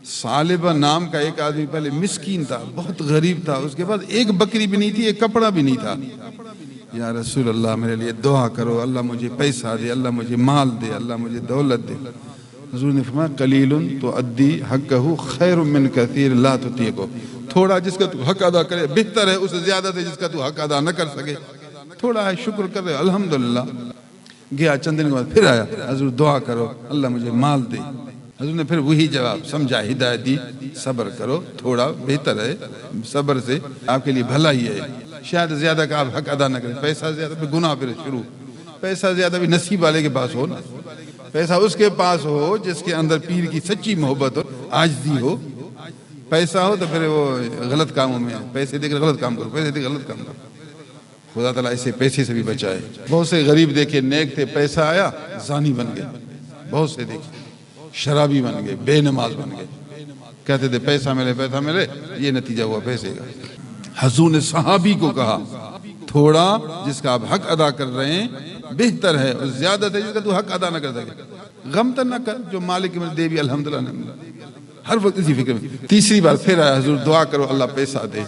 ثعلبہ نام کا ایک آدمی پہلے مسکین تھا، بہت غریب تھا، اس کے پاس ایک بکری بھی نہیں تھی، ایک کپڑا بھی نہیں تھا۔ یا رسول اللہ میرے لیے دعا کرو، اللہ مجھے پیسہ دے، اللہ مجھے مال دے، اللہ مجھے دولت دے۔ حضور نے فرمایا قلیل تؤدی حقہ خیر من کثیر لا تطیقہ، تھوڑا جس کا تو حق ادا کرے بہتر ہے اس سے زیادہ سے جس کا تو حق ادا نہ کر سکے۔ تھوڑا ہے شکر کر رہے الحمدللہ۔ گیا چند دن کے بعد پھر آیا، حضور دعا کرو اللہ مجھے مال دے۔ حضور نے پھر وہی جواب سمجھا، ہدایت دی، صبر کرو، تھوڑا بہتر ہے، صبر سے آپ کے لیے بھلا ہی ہے۔ شاید زیادہ کا آپ حق ادا نہ کریں، پیسہ زیادہ پھر گناہ پھر شروع، پیسہ زیادہ بھی نصیب والے کے پاس ہو نا، پیسہ اس کے پاس ہو جس کے اندر پیر کی سچی محبت ہو، عاجزی ہو۔ پیسہ ہو تو پھر وہ غلط کاموں میں، پیسے دے کر غلط کام کرو، پیسے دے کر غلط کام کرو۔ خدا تعالیٰ اسے پیسے سے بھی بچائے۔ بہت سے غریب دیکھے نیک تھے، پیسہ آیا زانی بن گئے، بہت سے دیکھے شرابی بن گئے، بے نماز بن گئے، کہتے تھے پیسہ ملے پیسہ ملے، یہ نتیجہ ہوا پیسے کا۔ حضور نے صحابی کو کہا تھوڑا جس کا آپ حق ادا کر رہے ہیں بہتر ہے، اور زیادہ ہے جس کا تو حق ادا نہ کر سکے، غم تو نہ کر، جو مالک میں دے بھی الحمدللہ، ہر وقت اسی فکر میں۔ تیسری بار پھر آیا، حضور دعا کرو اللہ پیسہ دے،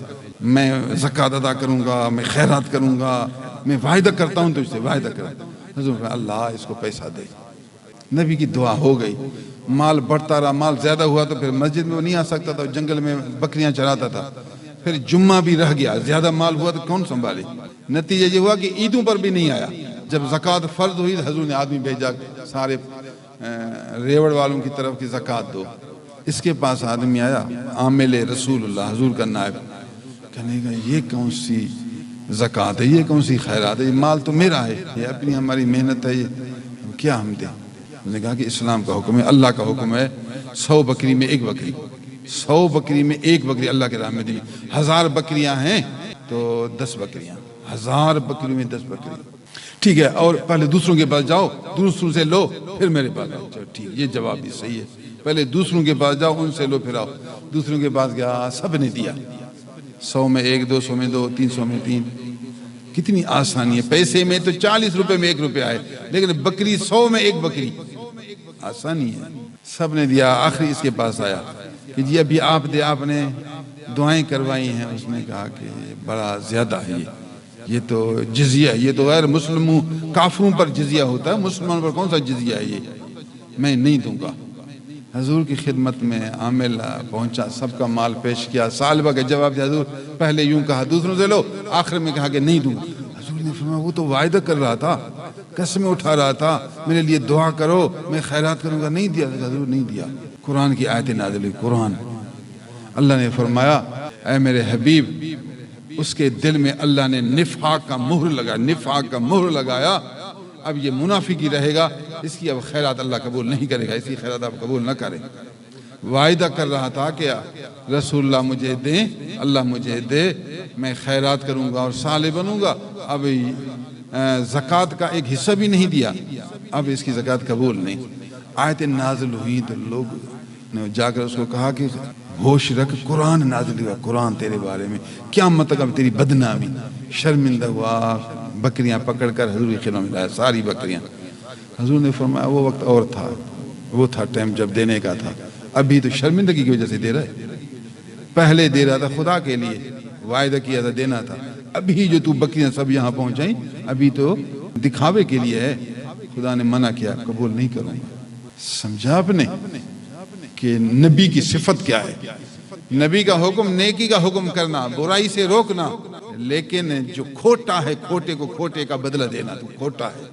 میں زکوٰۃ ادا کروں گا، میں خیرات کروں گا، میں وعدہ کرتا ہوں تجھ سے، وعدہ کرتا ہوں۔ حضور اللہ اس کو پیسہ دے۔ نبی کی دعا ہو گئی، مال بڑھتا رہا، مال زیادہ ہوا تو پھر مسجد میں وہ نہیں آ سکتا تھا، جنگل میں بکریاں چراتا تھا، پھر جمعہ بھی رہ گیا، زیادہ مال ہوا تو کون سنبھالے؟ نتیجہ یہ ہوا کہ عیدوں پر بھی نہیں آیا۔ جب زکوٰۃ فرض ہوئی حضور نے آدمی بھیجا سارے ریوڑ والوں کی طرف کی زکوٰۃ دو۔ اس کے پاس آدمی آیا، عامل رسول اللہ حضور کا نائب، کہنے گا یہ کون سی زکوٰۃ ہے، یہ کون سی خیرات ہے، یہ مال تو میرا ہے، یہ اپنی ہماری محنت ہے، یہ کیا ہم دیں؟ اس نے کہا کہ اسلام کا حکم ہے، اللہ کا حکم ہے، 100 بکری میں ایک بکری، 100 بکری میں ایک بکری اللہ کے راہ میں دی۔ 1000 بکریاں ہیں تو 10 بکریاں، 1000 بکری میں 10 بکری، ٹھیک ہے، اور پہلے دوسروں کے پاس جاؤ، دوسروں سے لو، پھر میرے پاس آؤ۔ چلو ٹھیک، یہ جواب بھی صحیح ہے، پہلے دوسروں کے پاس جاؤ، ان سے لو، پھر آؤ۔ دوسروں کے پاس گیا، سب نے دیا، 100 میں 1، 200 میں 2، 300 میں 3۔ کتنی آسانی ہے، پیسے میں تو 40 روپے میں 1 روپے آئے، لیکن بکری 100 میں 1 بکری، آسانی ہے۔ سب نے دیا، آخری اس کے پاس آیا کہ جی ابھی آپ دے، آپ نے دعائیں کروائی ہیں۔ اس نے کہا کہ بڑا زیادہ ہے، یہ تو جزیہ، یہ تو غیر مسلموں کافروں پر جزیہ ہوتا ہے، مسلمانوں پر کون سا جزیہ ہے، یہ میں نہیں دوں گا۔ حضور کی خدمت میں عامل پہنچا، سب کا مال پیش کیا، ثعلبہ کا جواب دیا، حضور پہلے یوں کہا دوسروں سے لو، آخر میں کہا کہ نہیں دوں گا۔ حضور نے فرمایا وہ تو وعدہ کر رہا تھا، قسمیں اٹھا رہا تھا، میرے لیے دعا کرو میں خیرات کروں گا، نہیں دیا۔ حضور نہیں دیا۔ قرآن کی آیت نازل ہوئی، قرآن، اللہ نے فرمایا اے میرے حبیب، اس کے دل میں اللہ نے نفاق کا مہر لگایا، نفاق کا مہر لگایا، اب یہ منافقی رہے گا، اس کی اب خیرات اللہ قبول نہیں کرے گا، اس کی خیرات آپ قبول نہ کریں۔ وعدہ کر رہا تھا کہ رسول اللہ مجھے دیں، اللہ مجھے دے، میں خیرات کروں گا اور صالح بنوں گا، اب زکوٰۃ کا ایک حصہ بھی نہیں دیا، اب اس کی زکوٰۃ قبول نہیں۔ آیت نازل ہوئی تو لوگ نے جا کر اس کو کہا کہ ہوش رکھ، قرآن نازل ہوا، قرآن تیرے بارے میں، قیامت تک اب تیری بدنامی۔ شرمندہ ہوا، بکریاں پکڑ کر حضور کی خدمت میں لایا، ساری بکریاں۔ حضور نے فرمایا وہ وقت اور تھا، وہ تھا ٹائم جب دینے کا تھا، ابھی تو شرمندگی کی وجہ سے دے رہا ہے، پہلے دے رہا تھا خدا کے لیے، وعدہ کیا تھا دینا تھا، ابھی جو تو بکریاں سب یہاں پہنچائیں ابھی تو دکھاوے کے لیے ہے، خدا نے منع کیا، قبول نہیں کروں گا۔ سمجھا آپ نے کہ نبی کی صفت کیا ہے؟ نبی کا حکم نیکی کا حکم کرنا، برائی سے روکنا، لیکن جو کھوٹا ہے کھوٹے کو کھوٹے کا بدلہ دینا، تو کھوٹا ہے